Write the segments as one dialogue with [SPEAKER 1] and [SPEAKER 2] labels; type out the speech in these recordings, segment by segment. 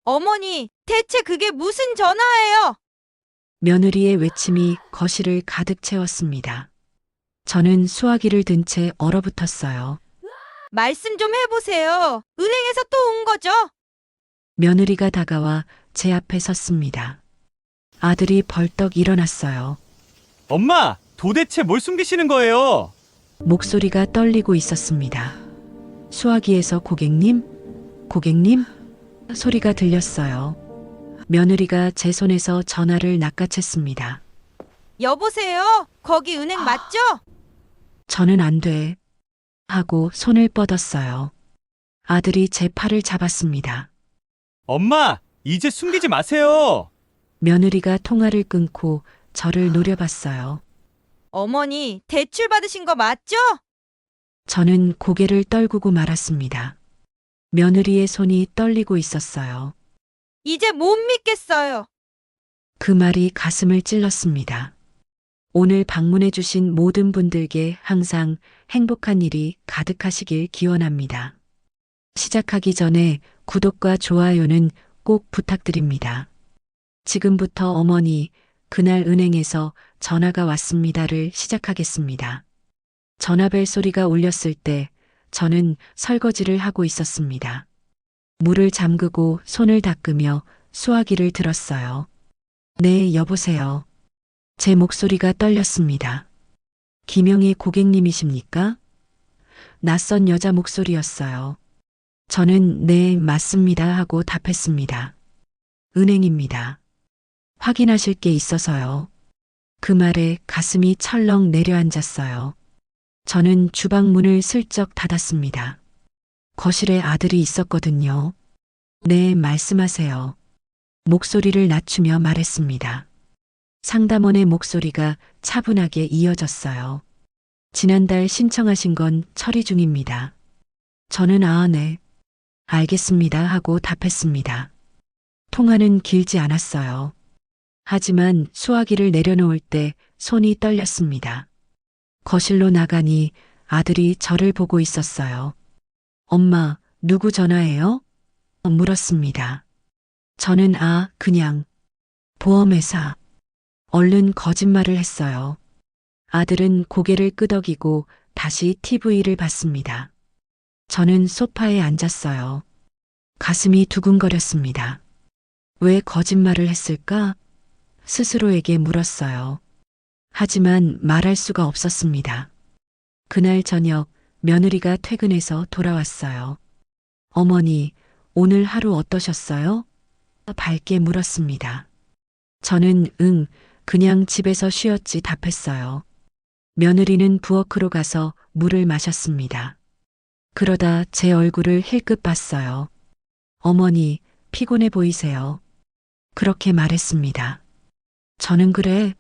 [SPEAKER 1] 어머니, 대체 그게 무슨 전화예요?
[SPEAKER 2] 며느리의 외침이 거실을 가득 채웠습니다. 저는 수화기를 든 채 얼어붙었어요.
[SPEAKER 1] 말씀 좀 해보세요. 은행에서 또 온 거죠?
[SPEAKER 2] 며느리가 다가와 제 앞에 섰습니다. 아들이 벌떡 일어났어요.
[SPEAKER 3] 엄마, 도대체 뭘 숨기시는 거예요?
[SPEAKER 2] 목소리가 떨리고 있었습니다. 수화기에서 고객님? 고객님? 소리가 들렸어요. 며느리가 제 손에서 전화를 낚아챘습니다.
[SPEAKER 1] 여보세요? 거기 은행 맞죠?
[SPEAKER 2] 저는 안 돼. 하고 손을 뻗었어요. 아들이 제 팔을 잡았습니다.
[SPEAKER 3] 엄마, 이제 숨기지 마세요.
[SPEAKER 2] 며느리가 통화를 끊고 저를 노려봤어요.
[SPEAKER 1] 어머니, 대출 받으신 거 맞죠?
[SPEAKER 2] 저는 고개를 떨구고 말았습니다. 며느리의 손이 떨리고 있었어요.
[SPEAKER 1] 이제 못 믿겠어요.
[SPEAKER 2] 그 말이 가슴을 찔렀습니다. 오늘 방문해주신 모든 분들께 항상 행복한 일이 가득하시길 기원합니다. 시작하기 전에 구독과 좋아요는 꼭 부탁드립니다. 지금부터 어머니, 그날 은행에서 전화가 왔습니다를 시작하겠습니다. 전화벨 소리가 울렸을 때 저는 설거지를 하고 있었습니다. 물을 잠그고 손을 닦으며 수화기를 들었어요. 네, 여보세요. 제 목소리가 떨렸습니다. 김영희 고객님이십니까? 낯선 여자 목소리였어요. 저는 네, 맞습니다 하고 답했습니다. 은행입니다. 확인하실 게 있어서요. 그 말에 가슴이 철렁 내려앉았어요. 저는 주방 문을 슬쩍 닫았습니다. 거실에 아들이 있었거든요. 네, 말씀하세요. 목소리를 낮추며 말했습니다. 상담원의 목소리가 차분하게 이어졌어요. 지난달 신청하신 건 처리 중입니다. 저는 네. 알겠습니다 하고 답했습니다. 통화는 길지 않았어요. 하지만 수화기를 내려놓을 때 손이 떨렸습니다. 거실로 나가니 아들이 저를 보고 있었어요. 엄마, 누구 전화예요? 물었습니다. 저는 그냥 보험회사. 얼른 거짓말을 했어요. 아들은 고개를 끄덕이고 다시 TV를 봤습니다. 저는 소파에 앉았어요. 가슴이 두근거렸습니다. 왜 거짓말을 했을까? 스스로에게 물었어요. 하지만 말할 수가 없었습니다. 그날 저녁 며느리가 퇴근해서 돌아왔어요. 어머니, 오늘 하루 어떠셨어요? 밝게 물었습니다. 저는 그냥 집에서 쉬었지 답했어요. 며느리는 부엌으로 가서 물을 마셨습니다. 그러다 제 얼굴을 힐끗 봤어요. 어머니, 피곤해 보이세요. 그렇게 말했습니다. 저는 그래,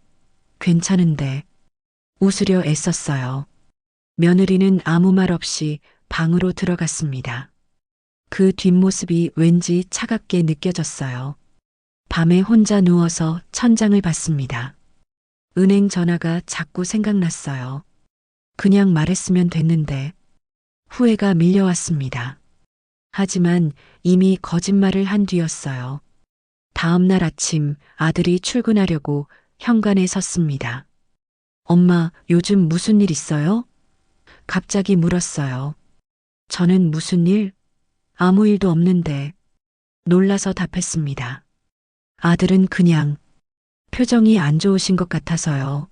[SPEAKER 2] 괜찮은데. 웃으려 애썼어요. 며느리는 아무 말 없이 방으로 들어갔습니다. 그 뒷모습이 왠지 차갑게 느껴졌어요. 밤에 혼자 누워서 천장을 봤습니다. 은행 전화가 자꾸 생각났어요. 그냥 말했으면 됐는데 후회가 밀려왔습니다. 하지만 이미 거짓말을 한 뒤였어요. 다음 날 아침 아들이 출근하려고 현관에 섰습니다. 엄마, 요즘 무슨 일 있어요? 갑자기 물었어요. 저는 무슨 일? 아무 일도 없는데. 놀라서 답했습니다. 아들은 그냥 표정이 안 좋으신 것 같아서요.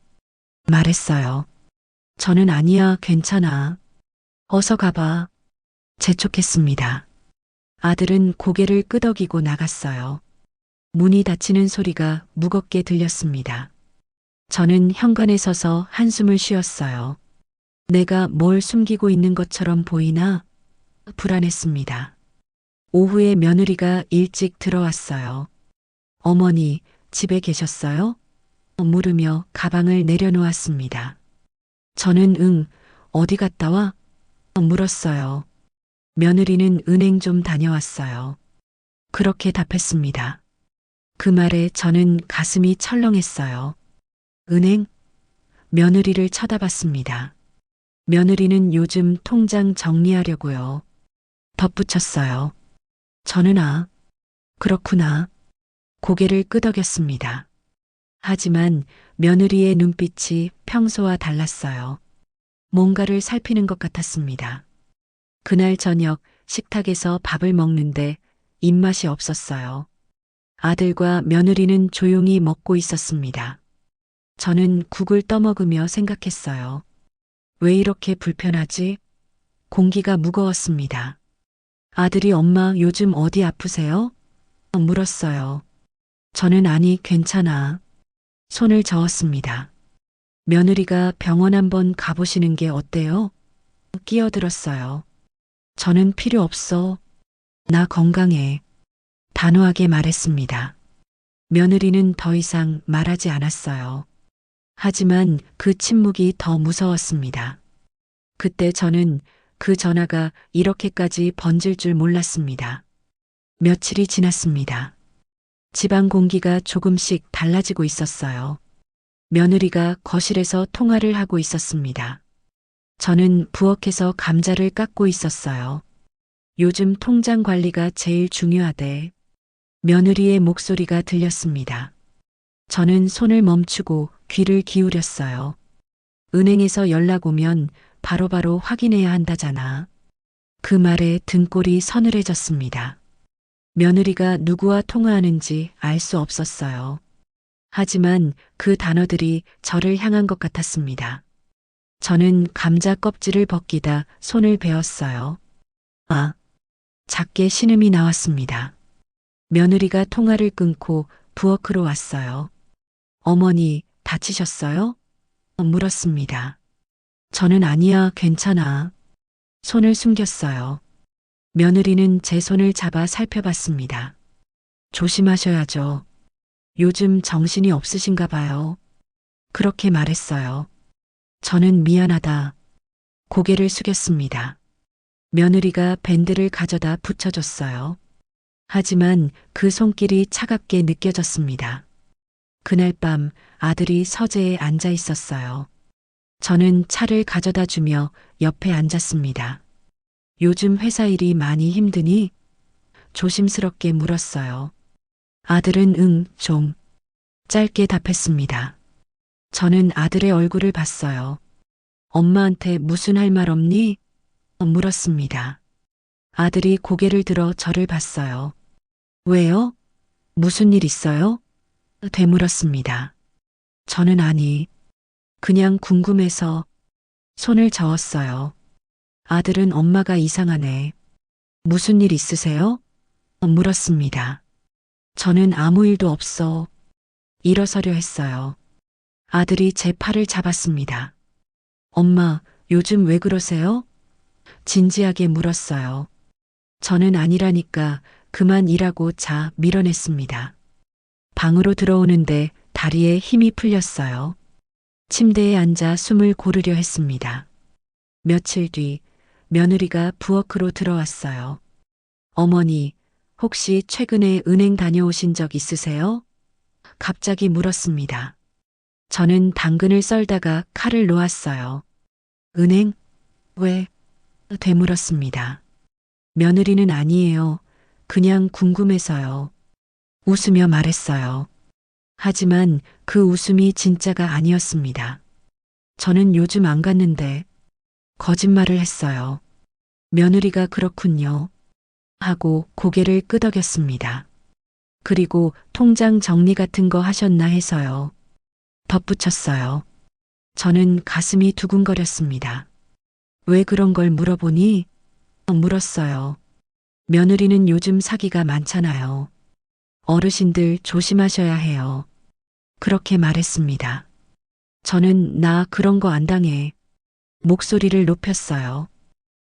[SPEAKER 2] 말했어요. 저는 아니야, 괜찮아. 어서 가봐. 재촉했습니다. 아들은 고개를 끄덕이고 나갔어요. 문이 닫히는 소리가 무겁게 들렸습니다. 저는 현관에 서서 한숨을 쉬었어요. 내가 뭘 숨기고 있는 것처럼 보이나? 불안했습니다. 오후에 며느리가 일찍 들어왔어요. 어머니, 집에 계셨어요? 물으며 가방을 내려놓았습니다. 저는 어디 갔다 와? 물었어요. 며느리는 은행 좀 다녀왔어요. 그렇게 답했습니다. 그 말에 저는 가슴이 철렁했어요. 은행? 며느리를 쳐다봤습니다. 며느리는 요즘 통장 정리하려고요. 덧붙였어요. 저는 그렇구나. 고개를 끄덕였습니다. 하지만 며느리의 눈빛이 평소와 달랐어요. 뭔가를 살피는 것 같았습니다. 그날 저녁 식탁에서 밥을 먹는데 입맛이 없었어요. 아들과 며느리는 조용히 먹고 있었습니다. 저는 국을 떠먹으며 생각했어요. 왜 이렇게 불편하지? 공기가 무거웠습니다. 아들이 엄마 요즘 어디 아프세요? 물었어요. 저는 아니 괜찮아. 손을 저었습니다. 며느리가 병원 한번 가보시는 게 어때요? 끼어들었어요. 저는 필요 없어. 나 건강해. 단호하게 말했습니다. 며느리는 더 이상 말하지 않았어요. 하지만 그 침묵이 더 무서웠습니다. 그때 저는 그 전화가 이렇게까지 번질 줄 몰랐습니다. 며칠이 지났습니다. 집안 공기가 조금씩 달라지고 있었어요. 며느리가 거실에서 통화를 하고 있었습니다. 저는 부엌에서 감자를 깎고 있었어요. 요즘 통장 관리가 제일 중요하대. 며느리의 목소리가 들렸습니다. 저는 손을 멈추고 귀를 기울였어요. 은행에서 연락 오면 바로바로 확인해야 한다잖아. 그 말에 등골이 서늘해졌습니다. 며느리가 누구와 통화하는지 알 수 없었어요. 하지만 그 단어들이 저를 향한 것 같았습니다. 저는 감자 껍질을 벗기다 손을 베었어요. 아, 작게 신음이 나왔습니다. 며느리가 통화를 끊고 부엌으로 왔어요. 어머니, 다치셨어요? 물었습니다. 저는 아니야, 괜찮아. 손을 숨겼어요. 며느리는 제 손을 잡아 살펴봤습니다. 조심하셔야죠. 요즘 정신이 없으신가 봐요. 그렇게 말했어요. 저는 미안하다. 고개를 숙였습니다. 며느리가 밴드를 가져다 붙여줬어요. 하지만 그 손길이 차갑게 느껴졌습니다. 그날 밤 아들이 서재에 앉아 있었어요. 저는 차를 가져다 주며 옆에 앉았습니다. 요즘 회사 일이 많이 힘드니? 조심스럽게 물었어요. 아들은 응, 좀. 짧게 답했습니다. 저는 아들의 얼굴을 봤어요. 엄마한테 무슨 할 말 없니? 물었습니다. 아들이 고개를 들어 저를 봤어요. 왜요? 무슨 일 있어요? 되물었습니다. 저는 아니, 그냥 궁금해서 손을 저었어요. 아들은 엄마가 이상하네. 무슨 일 있으세요? 물었습니다. 저는 아무 일도 없어. 일어서려 했어요. 아들이 제 팔을 잡았습니다. 엄마, 요즘 왜 그러세요? 진지하게 물었어요. 저는 아니라니까 그만 일하고 자 밀어냈습니다. 방으로 들어오는데 다리에 힘이 풀렸어요. 침대에 앉아 숨을 고르려 했습니다. 며칠 뒤 며느리가 부엌으로 들어왔어요. 어머니, 혹시 최근에 은행 다녀오신 적 있으세요? 갑자기 물었습니다. 저는 당근을 썰다가 칼을 놓았어요. 은행? 왜? 되물었습니다. 며느리는 아니에요. 그냥 궁금해서요. 웃으며 말했어요. 하지만 그 웃음이 진짜가 아니었습니다. 저는 요즘 안 갔는데 거짓말을 했어요. 며느리가 그렇군요. 하고 고개를 끄덕였습니다. 그리고 통장 정리 같은 거 하셨나 해서요. 덧붙였어요. 저는 가슴이 두근거렸습니다. 왜 그런 걸 물어보니? 물었어요. 며느리는 요즘 사기가 많잖아요. 어르신들 조심하셔야 해요. 그렇게 말했습니다. 저는 나 그런 거 안 당해. 목소리를 높였어요.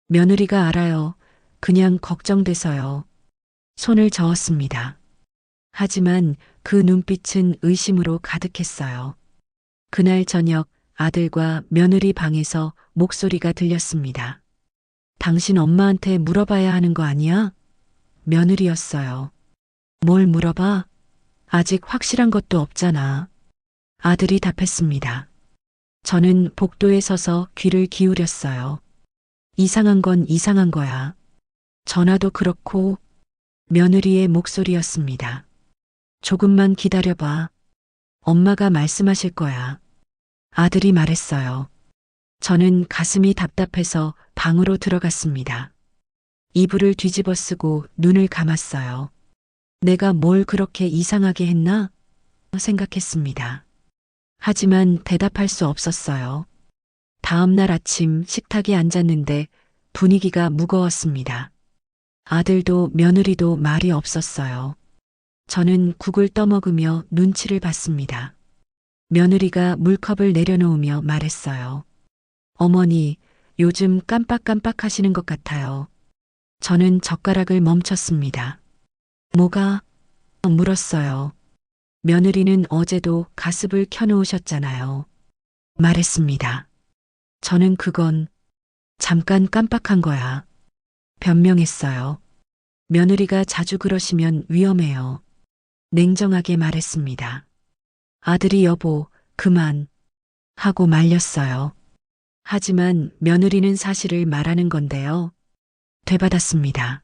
[SPEAKER 2] 며느리가 알아요. 그냥 걱정돼서요. 손을 저었습니다. 하지만 그 눈빛은 의심으로 가득했어요. 그날 저녁 아들과 며느리 방에서 목소리가 들렸습니다. 당신 엄마한테 물어봐야 하는 거 아니야? 며느리였어요. 뭘 물어봐? 아직 확실한 것도 없잖아. 아들이 답했습니다. 저는 복도에 서서 귀를 기울였어요. 이상한 건 이상한 거야. 전화도 그렇고 며느리의 목소리였습니다. 조금만 기다려봐. 엄마가 말씀하실 거야. 아들이 말했어요. 저는 가슴이 답답해서 방으로 들어갔습니다. 이불을 뒤집어 쓰고 눈을 감았어요. 내가 뭘 그렇게 이상하게 했나? 생각했습니다. 하지만 대답할 수 없었어요. 다음 날 아침 식탁에 앉았는데 분위기가 무거웠습니다. 아들도 며느리도 말이 없었어요. 저는 국을 떠먹으며 눈치를 봤습니다. 며느리가 물컵을 내려놓으며 말했어요. 어머니, 요즘 깜빡깜빡 하시는 것 같아요. 저는 젓가락을 멈췄습니다. 뭐가? 물었어요. 며느리는 어제도 가습을 켜놓으셨잖아요. 말했습니다. 저는 그건 잠깐 깜빡한 거야. 변명했어요. 며느리가 자주 그러시면 위험해요. 냉정하게 말했습니다. 아들이 여보, 그만. 하고 말렸어요. 하지만 며느리는 사실을 말하는 건데요. 되받았습니다.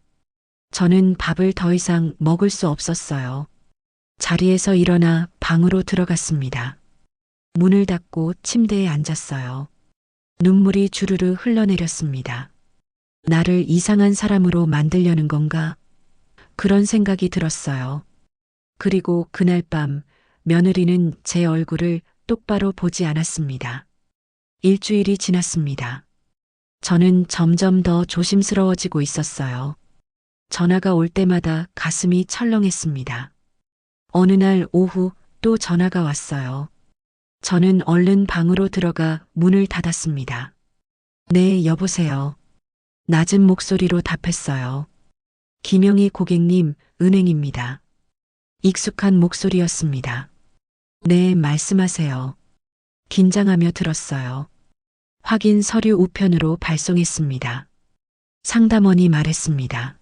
[SPEAKER 2] 저는 밥을 더 이상 먹을 수 없었어요. 자리에서 일어나 방으로 들어갔습니다. 문을 닫고 침대에 앉았어요. 눈물이 주르르 흘러내렸습니다. 나를 이상한 사람으로 만들려는 건가? 그런 생각이 들었어요. 그리고 그날 밤 며느리는 제 얼굴을 똑바로 보지 않았습니다. 일주일이 지났습니다. 저는 점점 더 조심스러워지고 있었어요. 전화가 올 때마다 가슴이 철렁했습니다. 어느 날 오후 또 전화가 왔어요. 저는 얼른 방으로 들어가 문을 닫았습니다. 네, 여보세요. 낮은 목소리로 답했어요. 김영희 고객님, 은행입니다. 익숙한 목소리였습니다. 네, 말씀하세요. 긴장하며 들었어요. 확인 서류 우편으로 발송했습니다. 상담원이 말했습니다.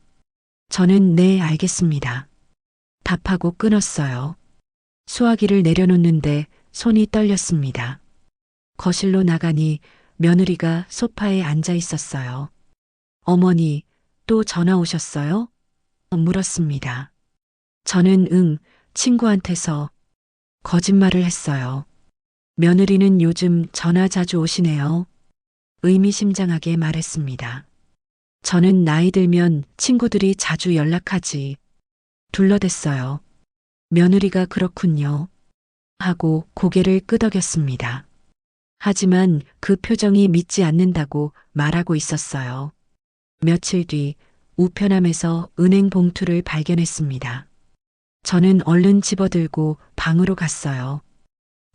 [SPEAKER 2] 저는 네, 알겠습니다. 답하고 끊었어요. 수화기를 내려놓는데 손이 떨렸습니다. 거실로 나가니 며느리가 소파에 앉아 있었어요. 어머니, 또 전화 오셨어요? 물었습니다. 저는 친구한테서 거짓말을 했어요. 며느리는 요즘 전화 자주 오시네요. 의미심장하게 말했습니다. 저는 나이 들면 친구들이 자주 연락하지. 둘러댔어요. 며느리가 그렇군요. 하고 고개를 끄덕였습니다. 하지만 그 표정이 믿지 않는다고 말하고 있었어요. 며칠 뒤 우편함에서 은행 봉투를 발견했습니다. 저는 얼른 집어들고 방으로 갔어요.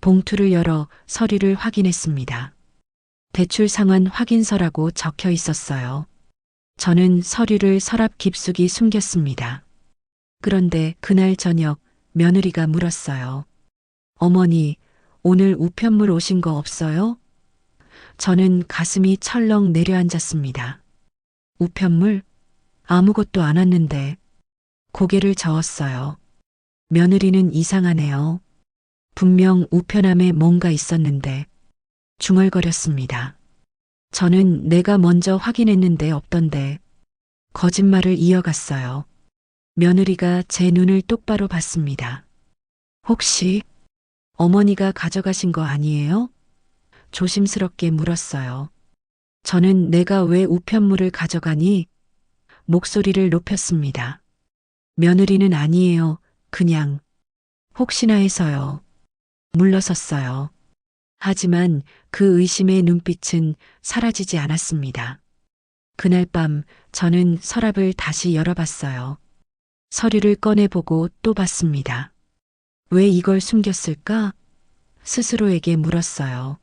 [SPEAKER 2] 봉투를 열어 서류를 확인했습니다. 대출 상환 확인서라고 적혀 있었어요. 저는 서류를 서랍 깊숙이 숨겼습니다. 그런데 그날 저녁 며느리가 물었어요. 어머니, 오늘 우편물 오신 거 없어요? 저는 가슴이 철렁 내려앉았습니다. 우편물? 아무것도 안 왔는데. 고개를 저었어요. 며느리는 이상하네요. 분명 우편함에 뭔가 있었는데. 중얼거렸습니다. 저는 내가 먼저 확인했는데 없던데. 거짓말을 이어갔어요. 며느리가 제 눈을 똑바로 봤습니다. 혹시 어머니가 가져가신 거 아니에요? 조심스럽게 물었어요. 저는 내가 왜 우편물을 가져가니? 목소리를 높였습니다. 며느리는 아니에요. 그냥 혹시나 해서요. 물러섰어요. 하지만 그 의심의 눈빛은 사라지지 않았습니다. 그날 밤 저는 서랍을 다시 열어봤어요. 서류를 꺼내보고 또 봤습니다. 왜 이걸 숨겼을까? 스스로에게 물었어요.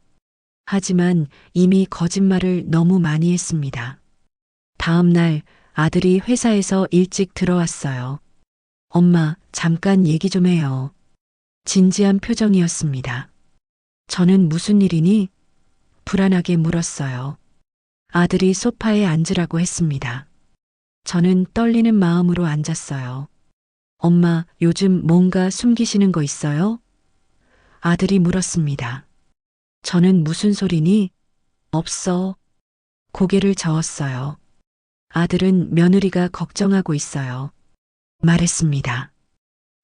[SPEAKER 2] 하지만 이미 거짓말을 너무 많이 했습니다. 다음 날 아들이 회사에서 일찍 들어왔어요. 엄마, 잠깐 얘기 좀 해요. 진지한 표정이었습니다. 저는 무슨 일이니? 불안하게 물었어요. 아들이 소파에 앉으라고 했습니다. 저는 떨리는 마음으로 앉았어요. 엄마, 요즘 뭔가 숨기시는 거 있어요? 아들이 물었습니다. 저는 무슨 소리니? 없어. 고개를 저었어요. 아들은 며느리가 걱정하고 있어요. 말했습니다.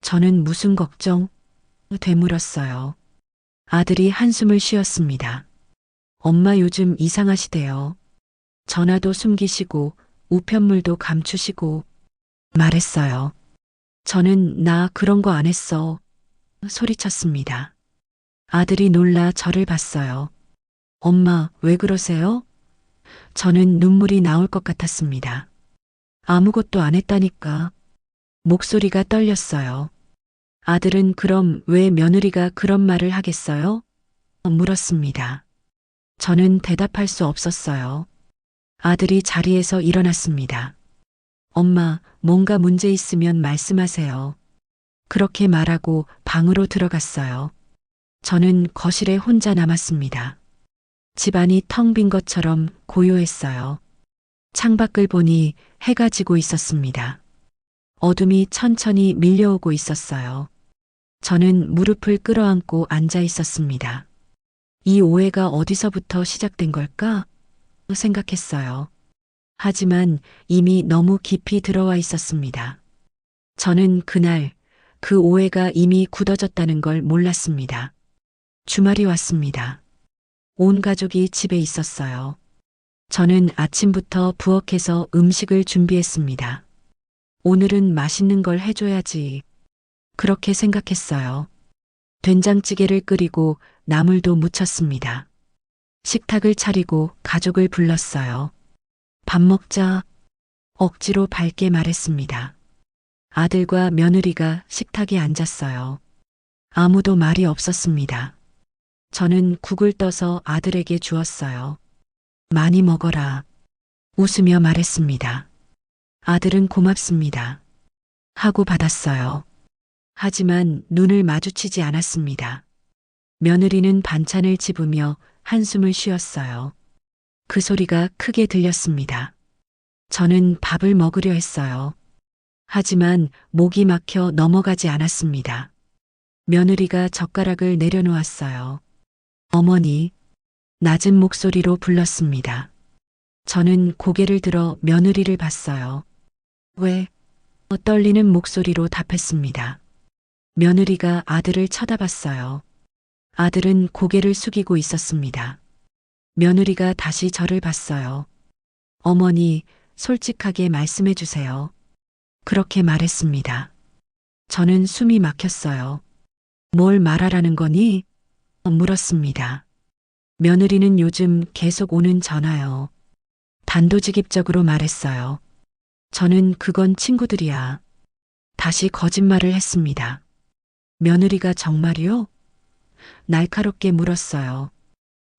[SPEAKER 2] 저는 무슨 걱정? 되물었어요. 아들이 한숨을 쉬었습니다. 엄마 요즘 이상하시대요. 전화도 숨기시고 우편물도 감추시고 말했어요. 저는 나 그런 거 안 했어. 소리쳤습니다. 아들이 놀라 저를 봤어요. 엄마, 왜 그러세요? 저는 눈물이 나올 것 같았습니다. 아무것도 안 했다니까. 목소리가 떨렸어요. 아들은 그럼 왜 며느리가 그런 말을 하겠어요? 물었습니다. 저는 대답할 수 없었어요. 아들이 자리에서 일어났습니다. 엄마, 뭔가 문제 있으면 말씀하세요. 그렇게 말하고 방으로 들어갔어요. 저는 거실에 혼자 남았습니다. 집안이 텅 빈 것처럼 고요했어요. 창밖을 보니 해가 지고 있었습니다. 어둠이 천천히 밀려오고 있었어요. 저는 무릎을 끌어안고 앉아 있었습니다. 이 오해가 어디서부터 시작된 걸까? 생각했어요. 하지만 이미 너무 깊이 들어와 있었습니다. 저는 그날 그 오해가 이미 굳어졌다는 걸 몰랐습니다. 주말이 왔습니다. 온 가족이 집에 있었어요. 저는 아침부터 부엌에서 음식을 준비했습니다. 오늘은 맛있는 걸 해줘야지. 그렇게 생각했어요. 된장찌개를 끓이고 나물도 무쳤습니다. 식탁을 차리고 가족을 불렀어요. 밥 먹자. 억지로 밝게 말했습니다. 아들과 며느리가 식탁에 앉았어요. 아무도 말이 없었습니다. 저는 국을 떠서 아들에게 주었어요. 많이 먹어라. 웃으며 말했습니다. 아들은 고맙습니다. 하고 받았어요. 하지만 눈을 마주치지 않았습니다. 며느리는 반찬을 집으며 한숨을 쉬었어요. 그 소리가 크게 들렸습니다. 저는 밥을 먹으려 했어요. 하지만 목이 막혀 넘어가지 않았습니다. 며느리가 젓가락을 내려놓았어요. 어머니, 낮은 목소리로 불렀습니다. 저는 고개를 들어 며느리를 봤어요. 왜? 떨리는 목소리로 답했습니다. 며느리가 아들을 쳐다봤어요. 아들은 고개를 숙이고 있었습니다. 며느리가 다시 저를 봤어요. 어머니, 솔직하게 말씀해 주세요. 그렇게 말했습니다. 저는 숨이 막혔어요. 뭘 말하라는 거니? 물었습니다. 며느리는 요즘 계속 오는 전화요. 단도직입적으로 말했어요. 저는 그건 친구들이야. 다시 거짓말을 했습니다. 며느리가 정말이요? 날카롭게 물었어요.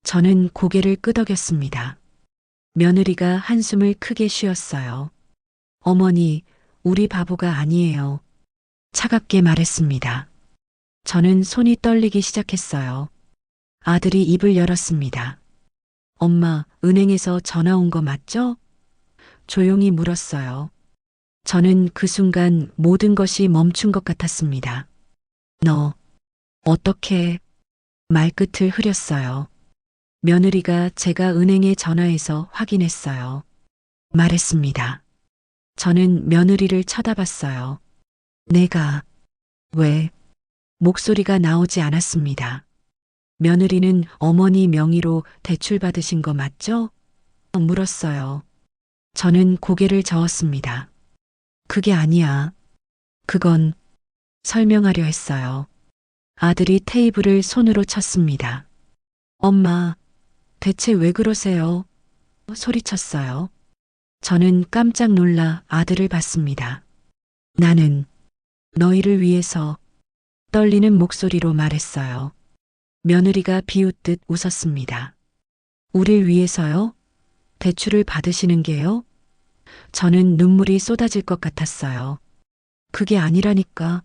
[SPEAKER 2] 저는 고개를 끄덕였습니다. 며느리가 한숨을 크게 쉬었어요. 어머니, 우리 바보가 아니에요. 차갑게 말했습니다. 저는 손이 떨리기 시작했어요. 아들이 입을 열었습니다. 엄마, 은행에서 전화 온 거 맞죠? 조용히 물었어요. 저는 그 순간 모든 것이 멈춘 것 같았습니다. 너, 어떻게? 말끝을 흐렸어요. 며느리가 제가 은행에 전화해서 확인했어요. 말했습니다. 저는 며느리를 쳐다봤어요. 내가, 왜? 목소리가 나오지 않았습니다. 며느리는 어머니 명의로 대출 받으신 거 맞죠? 물었어요. 저는 고개를 저었습니다. 그게 아니야. 그건 설명하려 했어요. 아들이 테이블을 손으로 쳤습니다. 엄마, 대체 왜 그러세요? 소리쳤어요. 저는 깜짝 놀라 아들을 봤습니다. 나는 너희를 위해서 떨리는 목소리로 말했어요. 며느리가 비웃듯 웃었습니다. 우릴 위해서요? 대출을 받으시는 게요? 저는 눈물이 쏟아질 것 같았어요. 그게 아니라니까.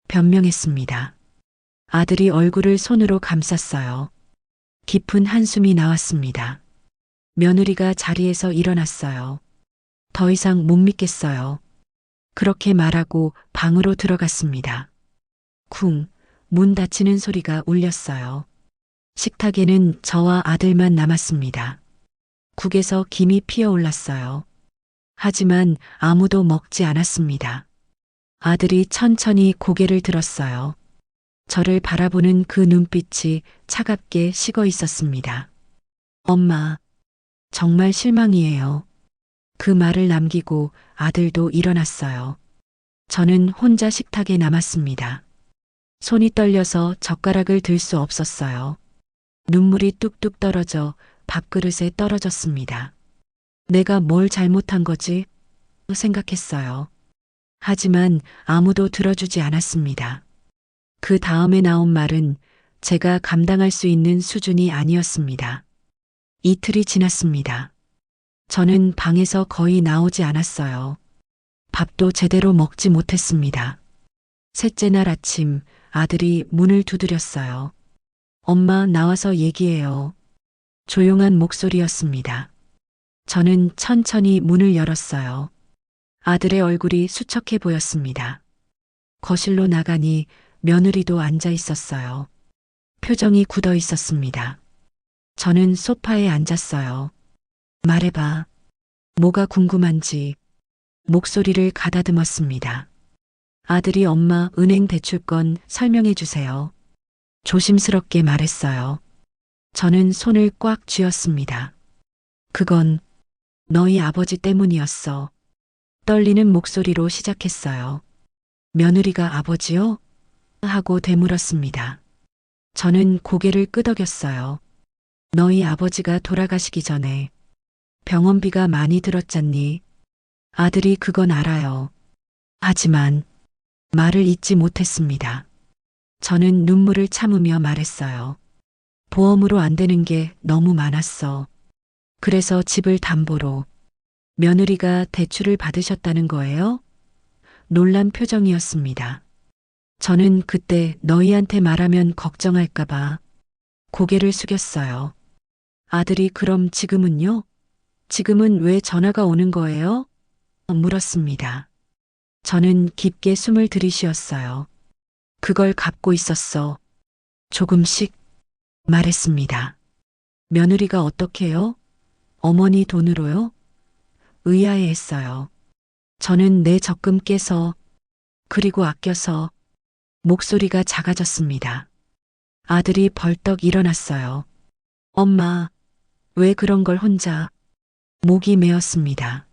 [SPEAKER 2] 변명했습니다. 아들이 얼굴을 손으로 감쌌어요. 깊은 한숨이 나왔습니다. 며느리가 자리에서 일어났어요. 더 이상 못 믿겠어요. 그렇게 말하고 방으로 들어갔습니다. 쿵, 문 닫히는 소리가 울렸어요. 식탁에는 저와 아들만 남았습니다. 국에서 김이 피어올랐어요. 하지만 아무도 먹지 않았습니다. 아들이 천천히 고개를 들었어요. 저를 바라보는 그 눈빛이 차갑게 식어 있었습니다. 엄마, 정말 실망이에요. 그 말을 남기고 아들도 일어났어요. 저는 혼자 식탁에 남았습니다. 손이 떨려서 젓가락을 들 수 없었어요. 눈물이 뚝뚝 떨어져 밥그릇에 떨어졌습니다. 내가 뭘 잘못한 거지? 생각했어요. 하지만 아무도 들어주지 않았습니다. 그 다음에 나온 말은 제가 감당할 수 있는 수준이 아니었습니다. 이틀이 지났습니다. 저는 방에서 거의 나오지 않았어요. 밥도 제대로 먹지 못했습니다. 셋째 날 아침 아들이 문을 두드렸어요. 엄마, 나와서 얘기해요. 조용한 목소리였습니다. 저는 천천히 문을 열었어요. 아들의 얼굴이 수척해 보였습니다. 거실로 나가니 며느리도 앉아 있었어요. 표정이 굳어 있었습니다. 저는 소파에 앉았어요. 말해봐. 뭐가 궁금한지. 목소리를 가다듬었습니다. 아들이 엄마 은행 대출건 설명해 주세요. 조심스럽게 말했어요. 저는 손을 꽉 쥐었습니다. 그건 너희 아버지 때문이었어. 떨리는 목소리로 시작했어요. 며느리가 아버지요? 하고 되물었습니다. 저는 고개를 끄덕였어요. 너희 아버지가 돌아가시기 전에 병원비가 많이 들었잖니. 아들이 그건 알아요. 하지만 말을 잇지 못했습니다. 저는 눈물을 참으며 말했어요. 보험으로 안 되는 게 너무 많았어. 그래서 집을 담보로. 며느리가 대출을 받으셨다는 거예요? 놀란 표정이었습니다. 저는 그때 너희한테 말하면 걱정할까봐 고개를 숙였어요. 아들이 그럼 지금은요? 지금은 왜 전화가 오는 거예요? 물었습니다. 저는 깊게 숨을 들이쉬었어요. 그걸 갚고 있었어. 조금씩 말했습니다. 며느리가 어떻게요? 어머니 돈으로요? 의아해했어요. 저는 내 적금 깨서 그리고 아껴서 목소리가 작아졌습니다. 아들이 벌떡 일어났어요. 엄마, 왜 그런 걸 혼자? 목이 메었습니다.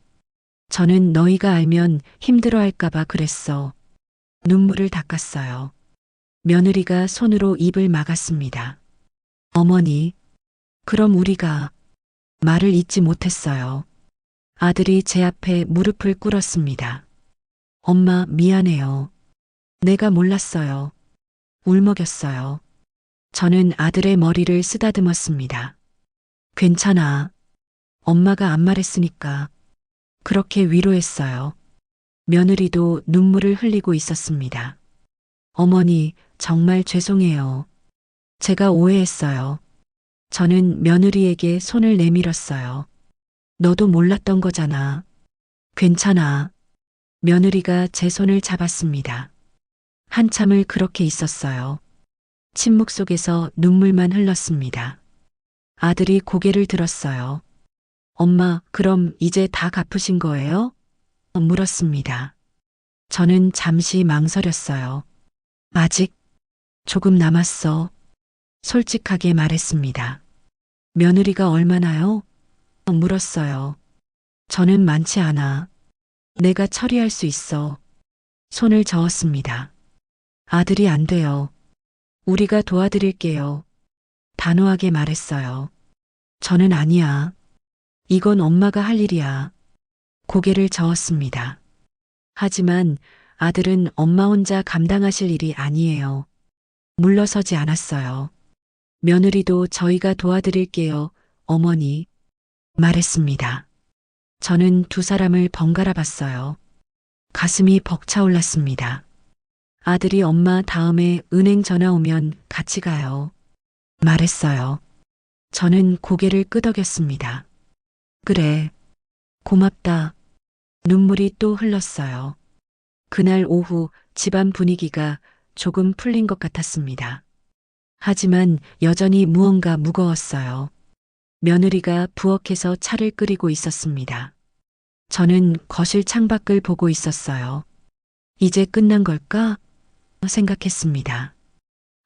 [SPEAKER 2] 저는 너희가 알면 힘들어할까봐 그랬어. 눈물을 닦았어요. 며느리가 손으로 입을 막았습니다. 어머니, 그럼 우리가 말을 잇지 못했어요. 아들이 제 앞에 무릎을 꿇었습니다. 엄마, 미안해요. 내가 몰랐어요. 울먹였어요. 저는 아들의 머리를 쓰다듬었습니다. 괜찮아. 엄마가 안 말했으니까. 그렇게 위로했어요. 며느리도 눈물을 흘리고 있었습니다. 어머니, 정말 죄송해요. 제가 오해했어요. 저는 며느리에게 손을 내밀었어요. 너도 몰랐던 거잖아. 괜찮아. 며느리가 제 손을 잡았습니다. 한참을 그렇게 있었어요. 침묵 속에서 눈물만 흘렀습니다. 아들이 고개를 들었어요. 엄마, 그럼 이제 다 갚으신 거예요? 물었습니다. 저는 잠시 망설였어요. 아직 조금 남았어. 솔직하게 말했습니다. 며느리가 얼마나요? 물었어요. 저는 많지 않아. 내가 처리할 수 있어. 손을 저었습니다. 아들이 안 돼요. 우리가 도와드릴게요. 단호하게 말했어요. 저는 아니야. 이건 엄마가 할 일이야. 고개를 저었습니다. 하지만 아들은 엄마 혼자 감당하실 일이 아니에요. 물러서지 않았어요. 며느리도 저희가 도와드릴게요, 어머니. 말했습니다. 저는 두 사람을 번갈아 봤어요. 가슴이 벅차올랐습니다. 아들이 엄마 다음에 은행 전화 오면 같이 가요. 말했어요. 저는 고개를 끄덕였습니다. 그래. 고맙다. 눈물이 또 흘렀어요. 그날 오후 집안 분위기가 조금 풀린 것 같았습니다. 하지만 여전히 무언가 무거웠어요. 며느리가 부엌에서 차를 끓이고 있었습니다. 저는 거실 창밖을 보고 있었어요. 이제 끝난 걸까? 생각했습니다.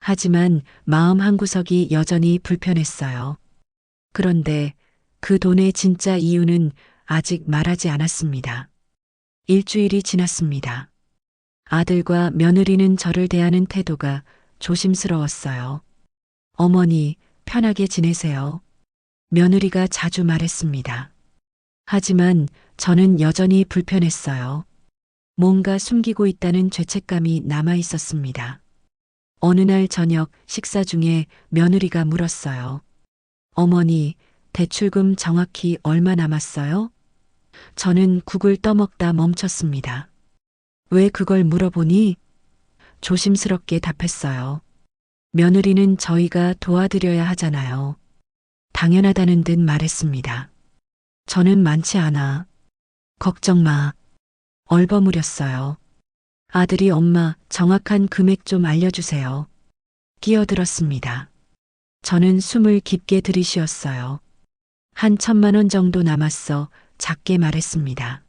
[SPEAKER 2] 하지만 마음 한구석이 여전히 불편했어요. 그런데 그 돈의 진짜 이유는 아직 말하지 않았습니다. 일주일이 지났습니다. 아들과 며느리는 저를 대하는 태도가 조심스러웠어요. 어머니, 편하게 지내세요. 며느리가 자주 말했습니다. 하지만 저는 여전히 불편했어요. 뭔가 숨기고 있다는 죄책감이 남아 있었습니다. 어느 날 저녁 식사 중에 며느리가 물었어요. 어머니, 대출금 정확히 얼마 남았어요? 저는 국을 떠먹다 멈췄습니다. 왜 그걸 물어보니? 조심스럽게 답했어요. 며느리는 저희가 도와드려야 하잖아요. 당연하다는 듯 말했습니다. 저는 많지 않아. 걱정 마. 얼버무렸어요. 아들이 엄마 정확한 금액 좀 알려주세요. 끼어들었습니다. 저는 숨을 깊게 들이쉬었어요. 한 1,000만 원 정도 남았어. 작게 말했습니다.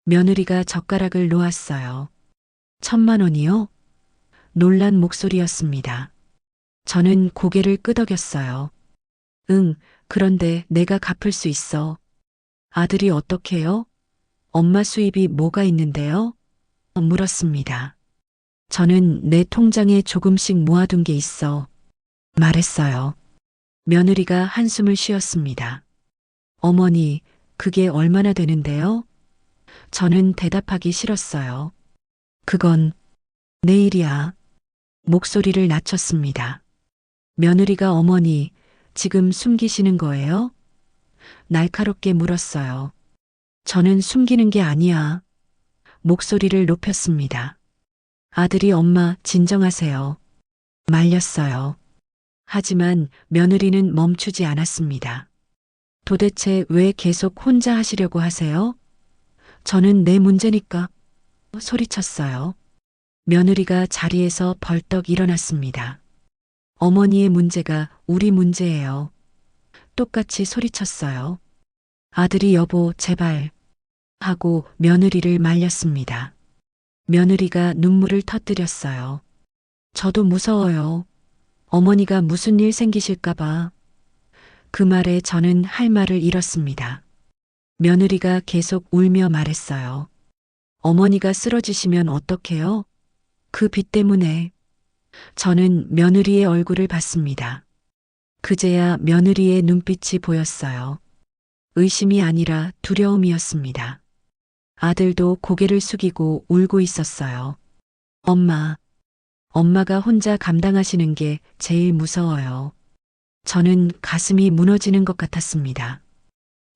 [SPEAKER 2] 며느리가 젓가락을 놓았어요. 1,000만 원이요? 놀란 목소리였습니다. 저는 고개를 끄덕였어요. 응, 그런데 내가 갚을 수 있어. 아들이 어떻게요? 엄마 수입이 뭐가 있는데요? 물었습니다. 저는 내 통장에 조금씩 모아둔 게 있어. 말했어요. 며느리가 한숨을 쉬었습니다. 어머니, 그게 얼마나 되는데요? 저는 대답하기 싫었어요. 그건 내일이야. 목소리를 낮췄습니다. 며느리가 어머니, 지금 숨기시는 거예요? 날카롭게 물었어요. 저는 숨기는 게 아니야. 목소리를 높였습니다. 아들이 엄마 진정하세요. 말렸어요. 하지만 며느리는 멈추지 않았습니다. 도대체 왜 계속 혼자 하시려고 하세요? 저는 내 문제니까. 소리쳤어요. 며느리가 자리에서 벌떡 일어났습니다. 어머니의 문제가 우리 문제예요. 똑같이 소리쳤어요. 아들이 여보 제발 하고 며느리를 말렸습니다. 며느리가 눈물을 터뜨렸어요. 저도 무서워요. 어머니가 무슨 일 생기실까봐. 그 말에 저는 할 말을 잃었습니다. 며느리가 계속 울며 말했어요. 어머니가 쓰러지시면 어떡해요? 그 빚 때문에. 저는 며느리의 얼굴을 봤습니다. 그제야 며느리의 눈빛이 보였어요. 의심이 아니라 두려움이었습니다. 아들도 고개를 숙이고 울고 있었어요. 엄마가 혼자 감당하시는 게 제일 무서워요. 저는 가슴이 무너지는 것 같았습니다.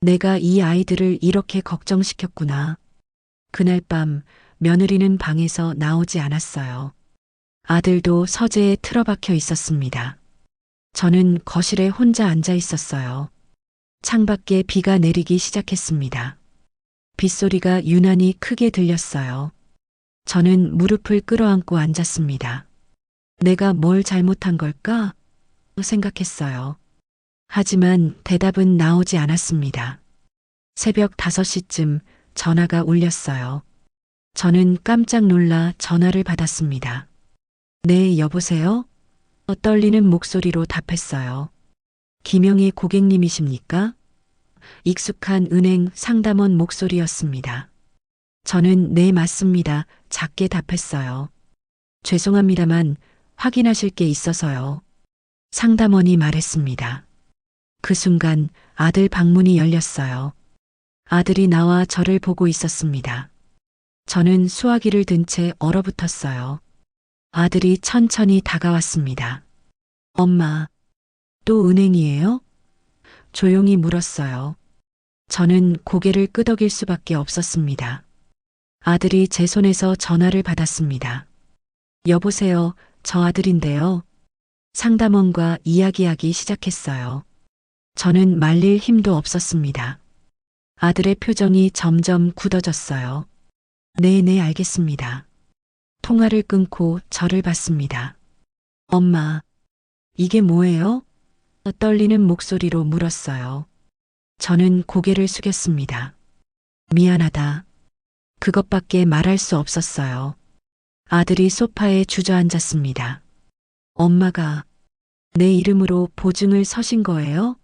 [SPEAKER 2] 내가 이 아이들을 이렇게 걱정시켰구나. 그날 밤 며느리는 방에서 나오지 않았어요. 아들도 서재에 틀어박혀 있었습니다. 저는 거실에 혼자 앉아 있었어요. 창밖에 비가 내리기 시작했습니다. 빗소리가 유난히 크게 들렸어요. 저는 무릎을 끌어안고 앉았습니다. 내가 뭘 잘못한 걸까? 생각했어요. 하지만 대답은 나오지 않았습니다. 새벽 5시쯤 전화가 울렸어요. 저는 깜짝 놀라 전화를 받았습니다. 네, 여보세요? 떨리는 목소리로 답했어요. 김영희 고객님이십니까? 익숙한 은행 상담원 목소리였습니다. 저는 네, 맞습니다. 작게 답했어요. 죄송합니다만 확인하실 게 있어서요. 상담원이 말했습니다. 그 순간 아들 방문이 열렸어요. 아들이 나와 저를 보고 있었습니다. 저는 수화기를 든 채 얼어붙었어요. 아들이 천천히 다가왔습니다. 엄마, 또 은행이에요? 조용히 물었어요. 저는 고개를 끄덕일 수밖에 없었습니다. 아들이 제 손에서 전화를 받았습니다. 여보세요, 저 아들인데요. 상담원과 이야기하기 시작했어요. 저는 말릴 힘도 없었습니다. 아들의 표정이 점점 굳어졌어요. 네, 알겠습니다. 통화를 끊고 저를 봤습니다. 엄마, 이게 뭐예요? 떨리는 목소리로 물었어요. 저는 고개를 숙였습니다. 미안하다. 그것밖에 말할 수 없었어요. 아들이 소파에 주저앉았습니다. 엄마가 내 이름으로 보증을 서신 거예요?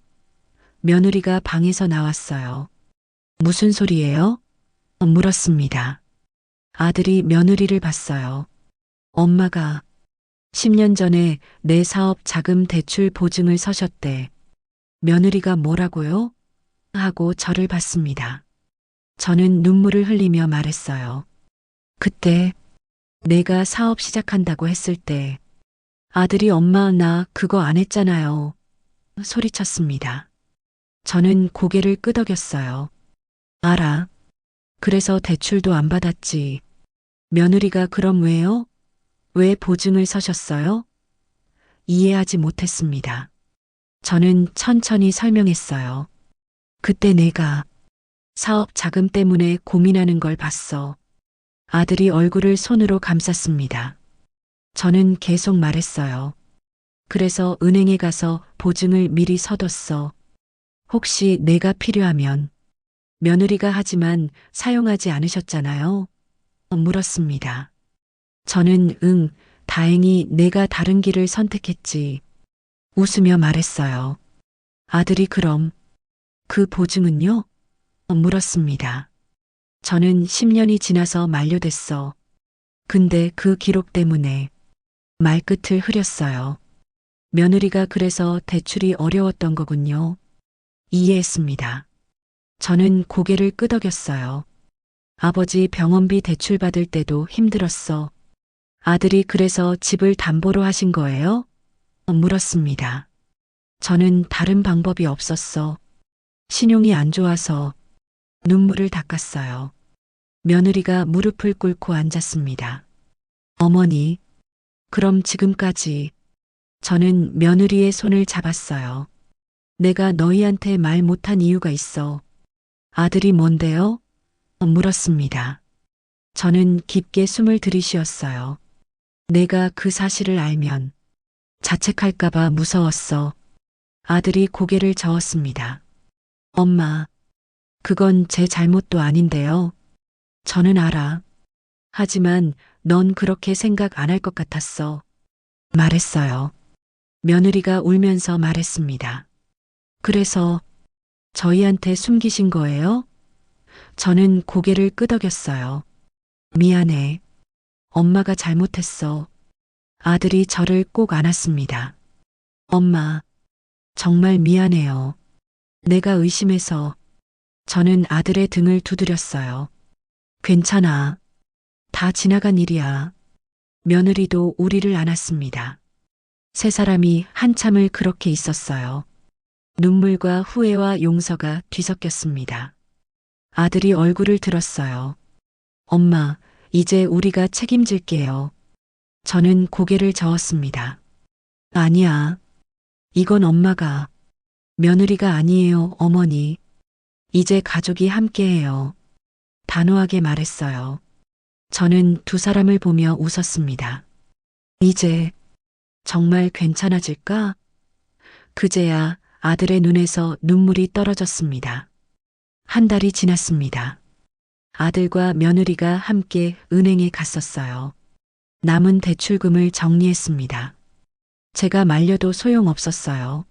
[SPEAKER 2] 며느리가 방에서 나왔어요. 무슨 소리예요? 물었습니다. 아들이 며느리를 봤어요. 엄마가 10년 전에 내 사업 자금 대출 보증을 서셨대. 며느리가 뭐라고요? 하고 저를 봤습니다. 저는 눈물을 흘리며 말했어요. 그때 내가 사업 시작한다고 했을 때 아들이 엄마 나 그거 안 했잖아요. 소리쳤습니다. 저는 고개를 끄덕였어요. 알아. 그래서 대출도 안 받았지. 며느리가 그럼 왜요? 왜 보증을 서셨어요? 이해하지 못했습니다. 저는 천천히 설명했어요. 그때 내가 사업 자금 때문에 고민하는 걸 봤어. 아들이 얼굴을 손으로 감쌌습니다. 저는 계속 말했어요. 그래서 은행에 가서 보증을 미리 서뒀어. 혹시 내가 필요하면. 며느리가 하지만 사용하지 않으셨잖아요. 물었습니다. 저는 다행히 내가 다른 길을 선택했지. 웃으며 말했어요. 아들이 그럼 그 보증은요? 물었습니다. 저는 10년이 지나서 만료됐어. 근데 그 기록 때문에 말끝을 흐렸어요. 며느리가 그래서 대출이 어려웠던 거군요. 이해했습니다. 저는 고개를 끄덕였어요. 아버지 병원비 대출 받을 때도 힘들었어. 아들이 그래서 집을 담보로 하신 거예요? 물었습니다. 저는 다른 방법이 없었어. 신용이 안 좋아서 눈물을 닦았어요. 며느리가 무릎을 꿇고 앉았습니다. 어머니, 그럼 지금까지 저는 며느리의 손을 잡았어요. 내가 너희한테 말 못한 이유가 있어. 아들이 뭔데요? 물었습니다. 저는 깊게 숨을 들이쉬었어요. 내가 그 사실을 알면 자책할까봐 무서웠어. 아들이 고개를 저었습니다. 엄마, 그건 제 잘못도 아닌데요. 저는 알아. 하지만 넌 그렇게 생각 안 할 것 같았어. 말했어요. 며느리가 울면서 말했습니다. 그래서 저희한테 숨기신 거예요? 저는 고개를 끄덕였어요. 미안해. 엄마가 잘못했어. 아들이 저를 꼭 안았습니다. 엄마, 정말 미안해요. 내가 의심해서. 저는 아들의 등을 두드렸어요. 괜찮아. 다 지나간 일이야. 며느리도 우리를 안았습니다. 세 사람이 한참을 그렇게 있었어요. 눈물과 후회와 용서가 뒤섞였습니다. 아들이 얼굴을 들었어요. 엄마, 이제 우리가 책임질게요. 저는 고개를 저었습니다. 아니야. 이건 엄마가. 며느리가 아니에요, 어머니. 이제 가족이 함께해요. 단호하게 말했어요. 저는 두 사람을 보며 웃었습니다. 이제 정말 괜찮아질까? 그제야 아들의 눈에서 눈물이 떨어졌습니다. 한 달이 지났습니다. 아들과 며느리가 함께 은행에 갔었어요. 남은 대출금을 정리했습니다. 제가 말려도 소용없었어요.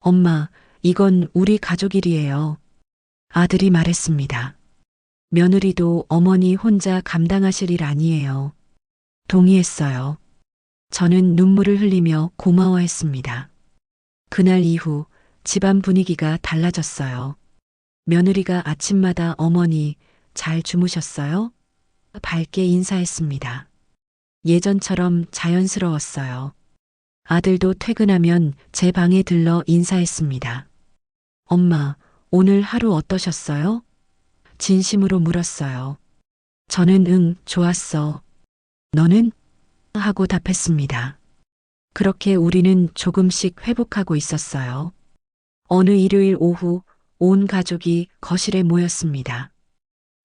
[SPEAKER 2] 엄마, 이건 우리 가족 일이에요. 아들이 말했습니다. 며느리도 어머니 혼자 감당하실 일 아니에요. 동의했어요. 저는 눈물을 흘리며 고마워했습니다. 그날 이후 집안 분위기가 달라졌어요. 며느리가 아침마다 어머니 잘 주무셨어요? 밝게 인사했습니다. 예전처럼 자연스러웠어요. 아들도 퇴근하면 제 방에 들러 인사했습니다. 엄마, 오늘 하루 어떠셨어요? 진심으로 물었어요. 저는 좋았어. 너는? 하고 답했습니다. 그렇게 우리는 조금씩 회복하고 있었어요. 어느 일요일 오후 온 가족이 거실에 모였습니다.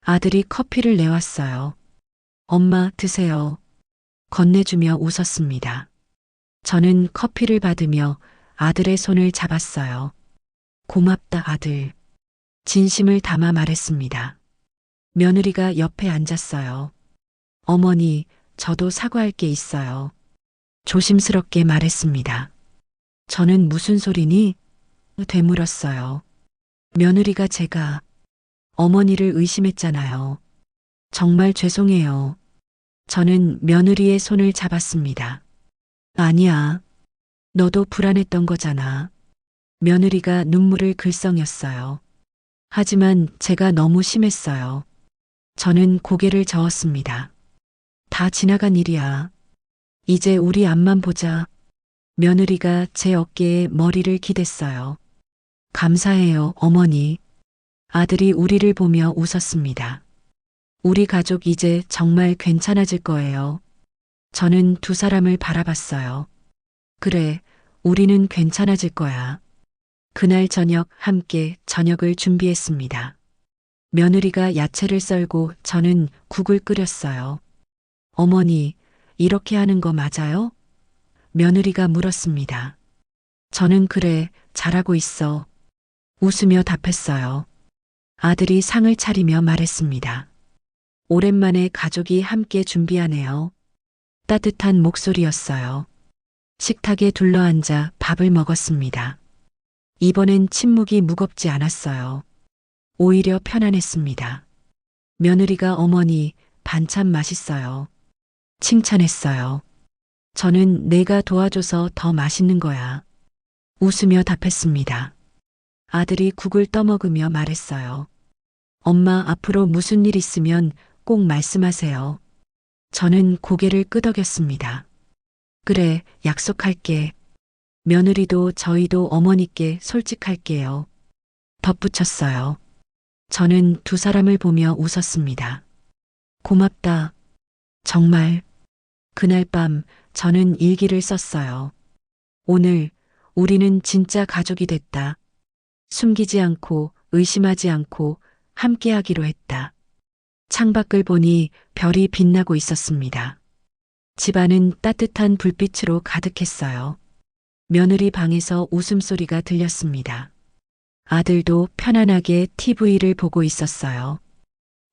[SPEAKER 2] 아들이 커피를 내왔어요. 엄마 드세요. 건네주며 웃었습니다. 저는 커피를 받으며 아들의 손을 잡았어요. 고맙다 아들. 진심을 담아 말했습니다. 며느리가 옆에 앉았어요. 어머니, 저도 사과할 게 있어요. 조심스럽게 말했습니다. 저는 무슨 소리니? 되물었어요. 며느리가 제가 어머니를 의심했잖아요. 정말 죄송해요. 저는 며느리의 손을 잡았습니다. 아니야. 너도 불안했던 거잖아. 며느리가 눈물을 글썽였어요. 하지만 제가 너무 심했어요. 저는 고개를 저었습니다. 다 지나간 일이야. 이제 우리 앞만 보자. 며느리가 제 어깨에 머리를 기댔어요. 감사해요, 어머니. 아들이 우리를 보며 웃었습니다. 우리 가족 이제 정말 괜찮아질 거예요. 저는 두 사람을 바라봤어요. 그래, 우리는 괜찮아질 거야. 그날 저녁 함께 저녁을 준비했습니다. 며느리가 야채를 썰고 저는 국을 끓였어요. 어머니, 이렇게 하는 거 맞아요? 며느리가 물었습니다. 저는 그래, 잘하고 있어. 웃으며 답했어요. 아들이 상을 차리며 말했습니다. 오랜만에 가족이 함께 준비하네요. 따뜻한 목소리였어요. 식탁에 둘러앉아 밥을 먹었습니다. 이번엔 침묵이 무겁지 않았어요. 오히려 편안했습니다. 며느리가 어머니, 반찬 맛있어요. 칭찬했어요. 저는 내가 도와줘서 더 맛있는 거야. 웃으며 답했습니다. 아들이 국을 떠먹으며 말했어요. 엄마 앞으로 무슨 일 있으면 꼭 말씀하세요. 저는 고개를 끄덕였습니다. 그래, 약속할게. 며느리도 저희도 어머니께 솔직할게요. 덧붙였어요. 저는 두 사람을 보며 웃었습니다. 고맙다. 정말. 그날 밤 저는 일기를 썼어요. 오늘 우리는 진짜 가족이 됐다. 숨기지 않고 의심하지 않고 함께하기로 했다. 창밖을 보니 별이 빛나고 있었습니다. 집안은 따뜻한 불빛으로 가득했어요. 며느리 방에서 웃음소리가 들렸습니다. 아들도 편안하게 TV를 보고 있었어요.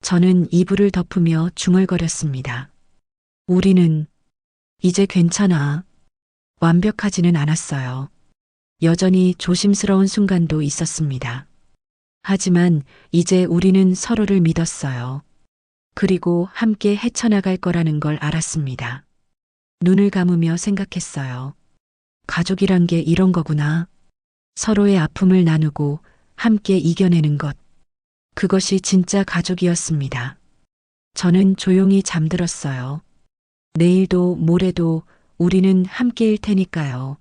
[SPEAKER 2] 저는 이불을 덮으며 중얼거렸습니다. 우리는 이제 괜찮아. 완벽하지는 않았어요. 여전히 조심스러운 순간도 있었습니다. 하지만 이제 우리는 서로를 믿었어요. 그리고 함께 헤쳐나갈 거라는 걸 알았습니다. 눈을 감으며 생각했어요. 가족이란 게 이런 거구나. 서로의 아픔을 나누고 함께 이겨내는 것. 그것이 진짜 가족이었습니다. 저는 조용히 잠들었어요. 내일도 모레도 우리는 함께일 테니까요.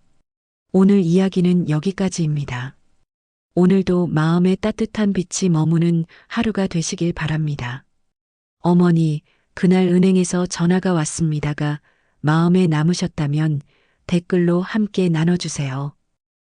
[SPEAKER 2] 오늘 이야기는 여기까지입니다. 오늘도 마음에 따뜻한 빛이 머무는 하루가 되시길 바랍니다. 어머니, 그날 은행에서 전화가 왔습니다가 마음에 남으셨다면 댓글로 함께 나눠주세요.